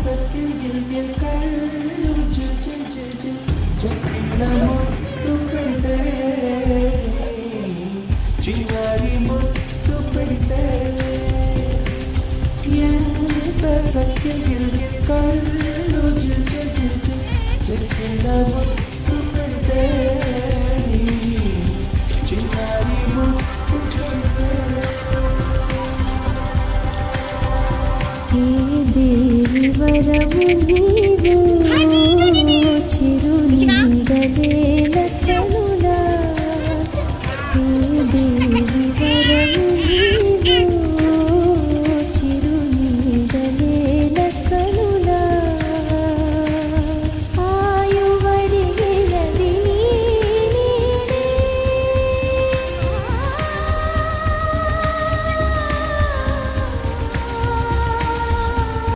చక్కిల్ గిల్గిల్ కళ్ళు జిల్ జిల్ జిల్ జిల్ చక్కిళ్ళ ముద్దు పెడితే చిన్నారి ముద్దు పెడితే ఎంత చక్కిల్ గిల్గిల్ కళ్ళు జిల్ జిల్ జిల్ జిల్ చక్కిళ్ళ ముద్దు పెడితే చిన్నారి ముద్దు పెడితే हे देवी वरमु नीवु